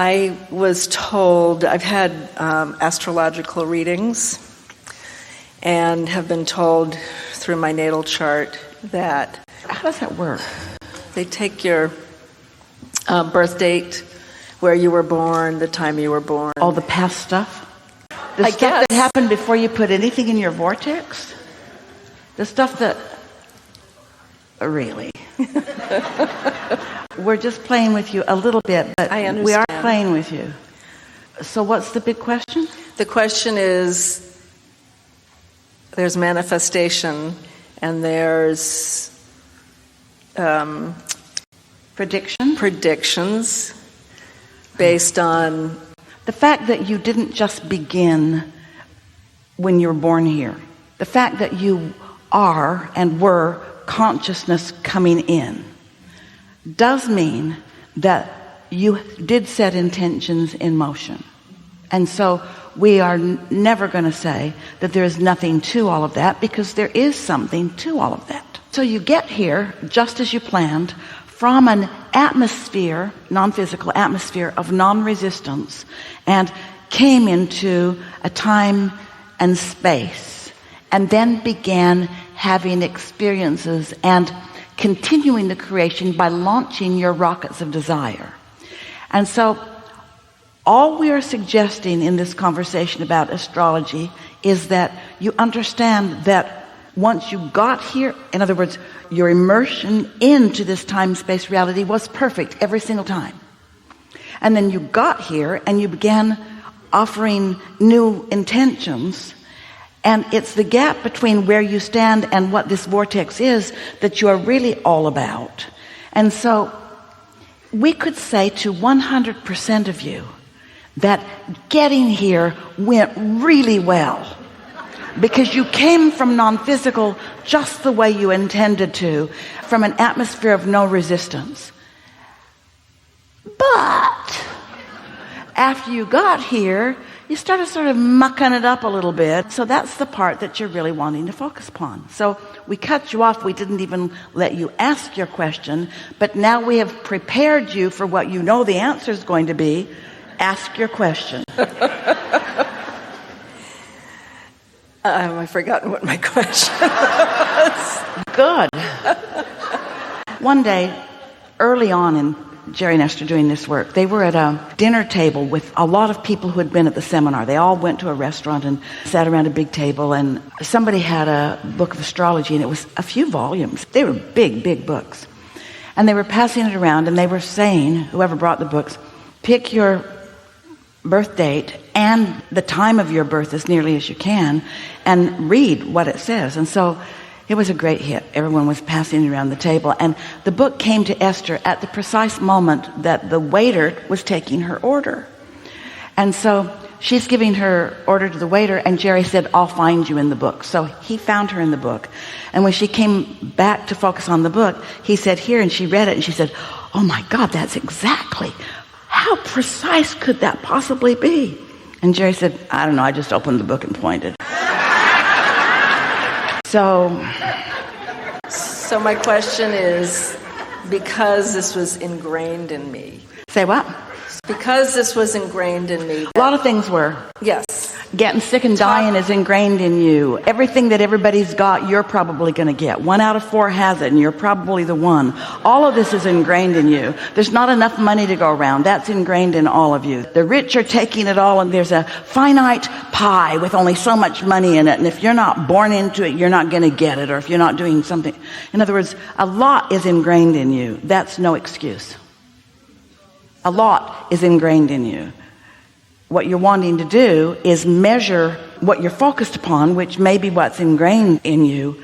I was told, I've had astrological readings and have been told through my natal chart that... How does that work? They take your birth date, where you were born, the time you were born. All the past stuff? The stuff that happened before you put anything in your vortex? The stuff that... Really? We're just playing with you a little bit, but I understand. We are playing with you. So what's the big question? The question is, there's manifestation and there's predictions based on the fact that you didn't just begin when you were born here. The fact that you are and were consciousness coming in does mean that you did set intentions in motion. And so we are never going to say that there is nothing to all of that, because there is something to all of that. So you get here just as you planned, from an atmosphere, non-physical atmosphere of non-resistance, and came into a time and space, and then began having experiences and continuing the creation by launching your rockets of desire. And so all we are suggesting in this conversation about astrology is that you understand that once you got here, in other words, your immersion into this time-space reality was perfect every single time. And then you got here and you began offering new intentions, and it's the gap between where you stand and what this vortex is that you are really all about. And so we could say to 100% of you that getting here went really well, because you came from non-physical just the way you intended to, from an atmosphere of no resistance. But after you got here, you started sort of mucking it up a little bit. So that's the part that you're really wanting to focus upon. So we cut you off. We didn't even let you ask your question, but now we have prepared you for what you know the answer is going to be. Ask your question. I've forgotten what my question was. Good. One day, early on in Jerry and Esther doing this work, they were at a dinner table with a lot of people who had been at the seminar. They all went to a restaurant and sat around a big table, and somebody had a book of astrology, and it was a few volumes. They were big, big books. And they were passing it around, and they were saying, whoever brought the books, pick your birth date and the time of your birth as nearly as you can, and read what it says. And so it was a great hit. Everyone was passing it around the table, and the book came to Esther at the precise moment that the waiter was taking her order. And so she's giving her order to the waiter, and Jerry said, I'll find you in the book. So he found her in the book, and when she came back to focus on the book, he said, here, and she read it, and she said, oh my God, that's exactly, how precise could that possibly be? And Jerry said, I don't know, I just opened the book and pointed. So my question is, because this was ingrained in me. Say what? Because this was ingrained in me. A lot of things were. Yes. Getting sick and dying is ingrained in you. Everything that everybody's got, you're probably going to get. 1 out of 4 has it, and you're probably the one. All of this is ingrained in you. There's not enough money to go around. That's ingrained in all of you. The rich are taking it all, and there's a finite pie with only so much money in it. And if you're not born into it, you're not going to get it, or if you're not doing something. In other words, a lot is ingrained in you. That's no excuse. A lot is ingrained in you. What you're wanting to do is measure what you're focused upon, which may be what's ingrained in you,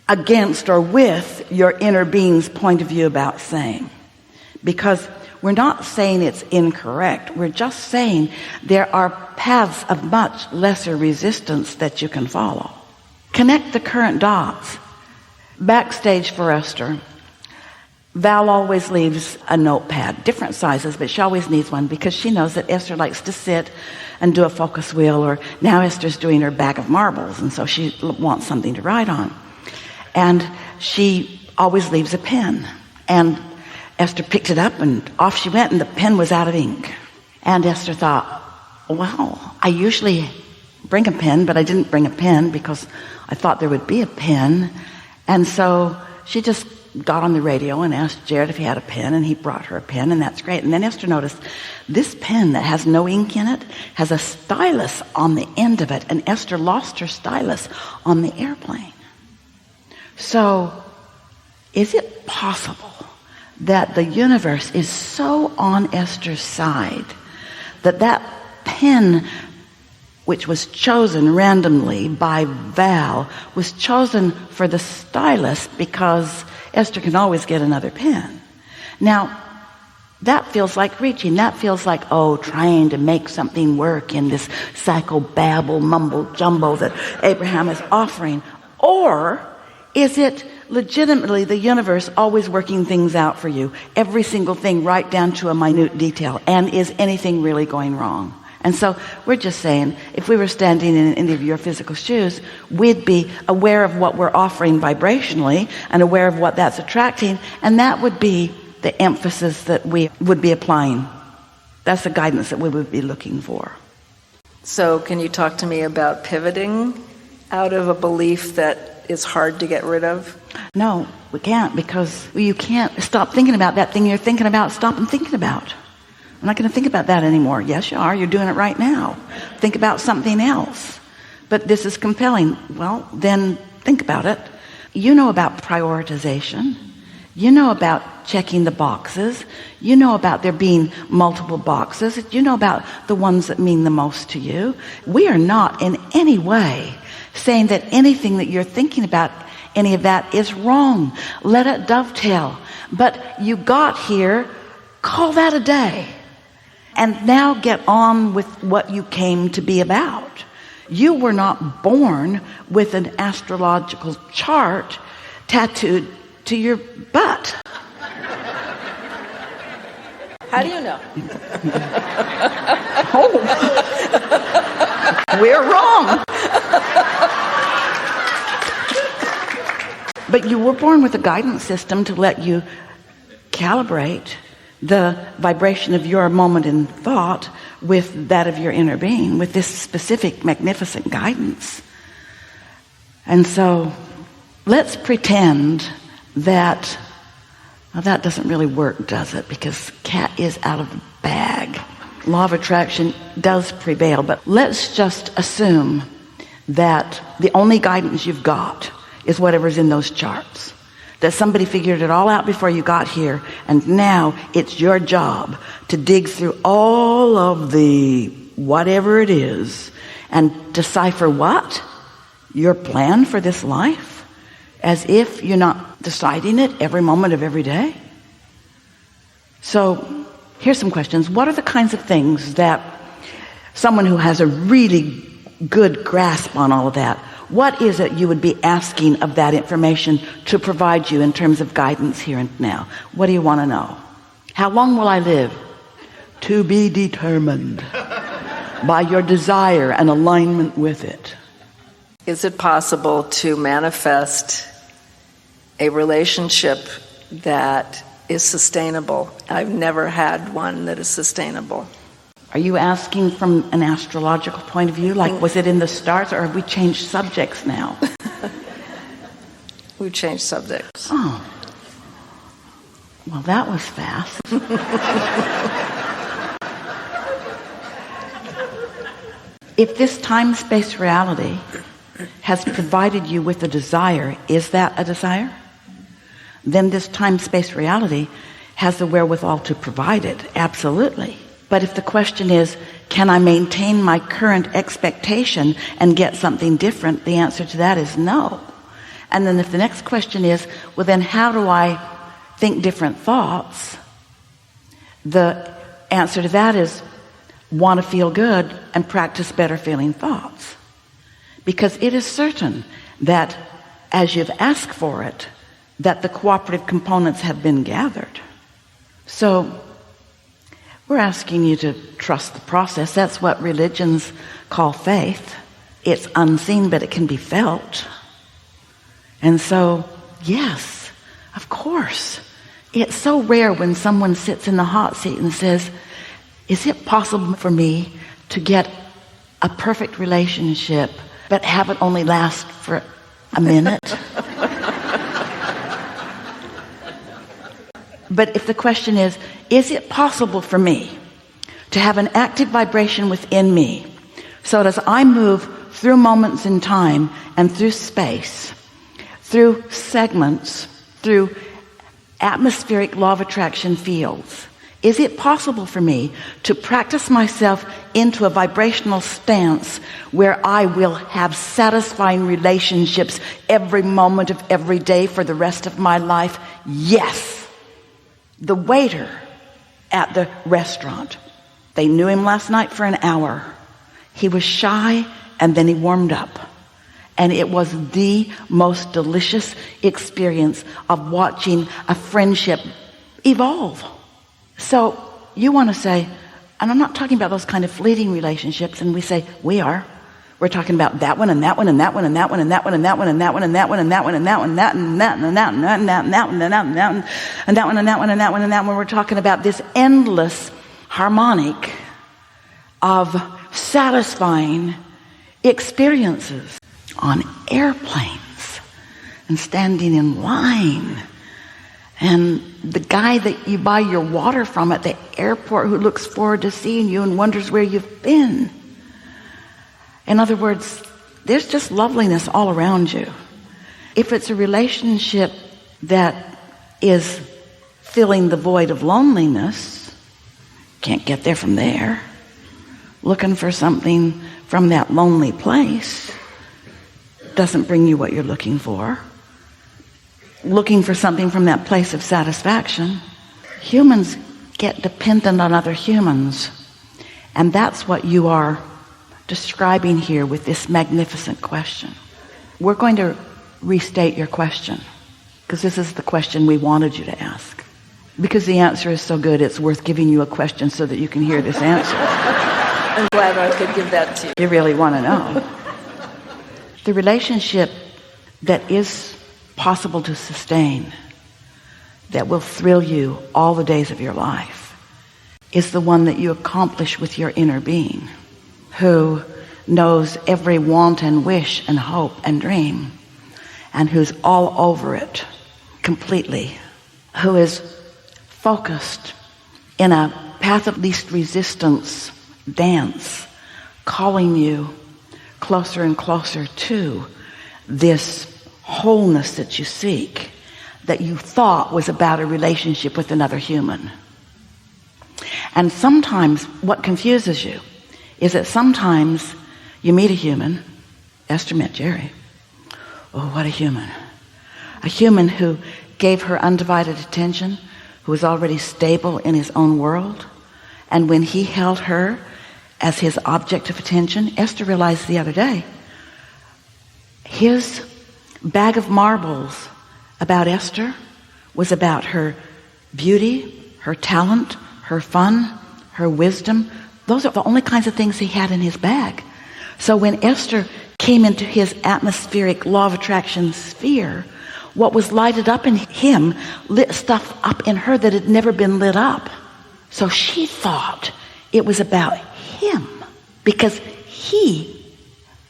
against or with your inner being's point of view about saying. Because we're not saying it's incorrect. We're just saying there are paths of much lesser resistance that you can follow. Connect the current dots. Backstage for Esther, Val always leaves a notepad, different sizes, but she always needs one, because she knows that Esther likes to sit and do a focus wheel, or now Esther's doing her bag of marbles, and so she wants something to write on. And she always leaves a pen. And Esther picked it up, and off she went, and the pen was out of ink. And Esther thought, well, I usually bring a pen, but I didn't bring a pen because I thought there would be a pen. And so she just got on the radio and asked Jared if he had a pen, and he brought her a pen, and that's great. And then Esther noticed this pen that has no ink in it has a stylus on the end of it, and Esther lost her stylus on the airplane. So is it possible that the universe is so on Esther's side that that pen, which was chosen randomly by Val, was chosen for the stylus because Esther can always get another pen? Now, that feels like reaching. That feels like, trying to make something work in this psychobabble, mumble-jumbo that Abraham is offering. Or is it legitimately the universe always working things out for you? Every single thing right down to a minute detail. And is anything really going wrong? And so we're just saying, if we were standing in any of your physical shoes, we'd be aware of what we're offering vibrationally and aware of what that's attracting, and that would be the emphasis that we would be applying. That's the guidance that we would be looking for. So can you talk to me about pivoting out of a belief that is hard to get rid of? No, we can't, because you can't stop thinking about that thing you're thinking about. Stop and thinking about. I'm not going to think about that anymore. Yes, you are. You're doing it right now. Think about something else. But this is compelling. Well, then think about it. You know about prioritization. You know about checking the boxes. You know about there being multiple boxes. You know about the ones that mean the most to you. We are not in any way saying that anything that you're thinking about, any of that, is wrong. Let it dovetail. But you got here, call that a day. And now get on with what you came to be about. You were not born with an astrological chart tattooed to your butt. How do you know? We're wrong. But you were born with a guidance system to let you calibrate the vibration of your moment in thought with that of your inner being, with this specific, magnificent guidance. And so let's pretend that, well, that doesn't really work, does it? Because cat is out of the bag. Law of attraction does prevail, but let's just assume that the only guidance you've got is whatever's in those charts. That somebody figured it all out before you got here, and now it's your job to dig through all of the whatever it is and decipher what? Your plan for this life? As if you're not deciding it every moment of every day? So here's some questions. What are the kinds of things that someone who has a really good grasp on all of that, what is it you would be asking of that information to provide you in terms of guidance here and now? What do you want to know? How long will I live? To be determined by your desire and alignment with it. Is it possible to manifest a relationship that is sustainable? I've never had one that is sustainable. Are you asking from an astrological point of view? Like, was it in the stars, or have we changed subjects now? We've changed subjects. Oh. Well, that was fast. If this time-space reality has provided you with a desire, is that a desire? Then this time-space reality has the wherewithal to provide it. Absolutely. But if the question is, can I maintain my current expectation and get something different? The answer to that is no. And then if the next question is, well, then how do I think different thoughts? The answer to that is, want to feel good and practice better feeling thoughts. Because it is certain that as you've asked for it, that the cooperative components have been gathered. So we're asking you to trust the process. That's what religions call faith. It's unseen, but it can be felt. And so, yes, of course. It's so rare when someone sits in the hot seat and says, Is it possible for me to get a perfect relationship but have it only last for a minute? But if the question is it possible for me to have an active vibration within me so that as I move through moments in time and through space, through segments, through atmospheric law of attraction fields, is it possible for me to practice myself into a vibrational stance where I will have satisfying relationships every moment of every day for the rest of my life? Yes. The waiter at the restaurant, they knew him last night for an hour. He was shy and then he warmed up. And it was the most delicious experience of watching a friendship evolve. So you want to say, and I'm not talking about those kind of fleeting relationships, and we say, we're talking about that one and that one and that one and that one and that one and that one and that one and that one and that one and that one and that and that and that and that and that and that and that and that and that and that one and that one and that one and that one. We're talking about this endless harmonic of satisfying experiences on airplanes and standing in line, and the guy that you buy your water from at the airport who looks forward to seeing you and wonders where you've been. In other words, there's just loveliness all around you. If it's a relationship that is filling the void of loneliness, can't get there from there. Looking for something from that lonely place doesn't bring you what you're looking for. Looking for something from that place of satisfaction. Humans get dependent on other humans. And that's what you are describing here with this magnificent question. We're going to restate your question, because this is the question we wanted you to ask. Because the answer is so good, it's worth giving you a question so that you can hear this answer. I'm glad I could give that to you. You really want to know. The relationship that is possible to sustain, that will thrill you all the days of your life, is the one that you accomplish with your inner being, who knows every want and wish and hope and dream, and who's all over it completely, who is focused in a path of least resistance dance, calling you closer and closer to this wholeness that you seek, that you thought was about a relationship with another human. And sometimes what confuses you is that sometimes you meet a human. Esther met Jerry. Oh, what a human. A human who gave her undivided attention, who was already stable in his own world. And when he held her as his object of attention, Esther realized the other day, his bag of marbles about Esther was about her beauty, her talent, her fun, her wisdom. Those are the only kinds of things he had in his bag. So when Esther came into his atmospheric law of attraction sphere, what was lighted up in him lit stuff up in her that had never been lit up. So she thought it was about him because he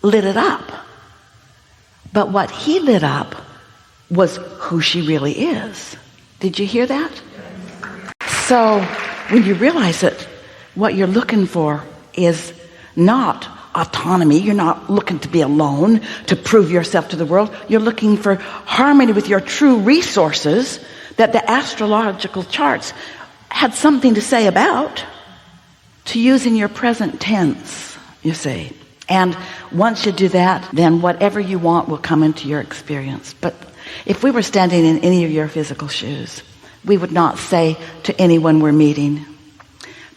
lit it up. But what he lit up was who she really is. Did you hear that? So when you realize that what you're looking for is not autonomy, you're not looking to be alone, to prove yourself to the world, you're looking for harmony with your true resources that the astrological charts had something to say about, to use in your present tense, you see. And once you do that, then whatever you want will come into your experience. But if we were standing in any of your physical shoes, we would not say to anyone we're meeting,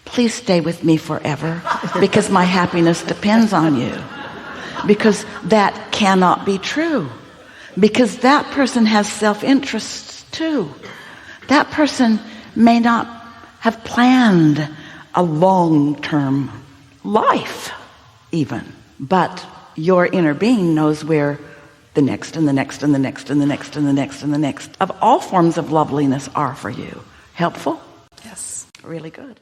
please stay with me forever because my happiness depends on you. Because that cannot be true. Because that person has self-interests too. That person may not have planned a long-term life even. But your inner being knows where the next and the next and the next and the next and the next and the next of all forms of loveliness are for you. Helpful? Yes. Really good.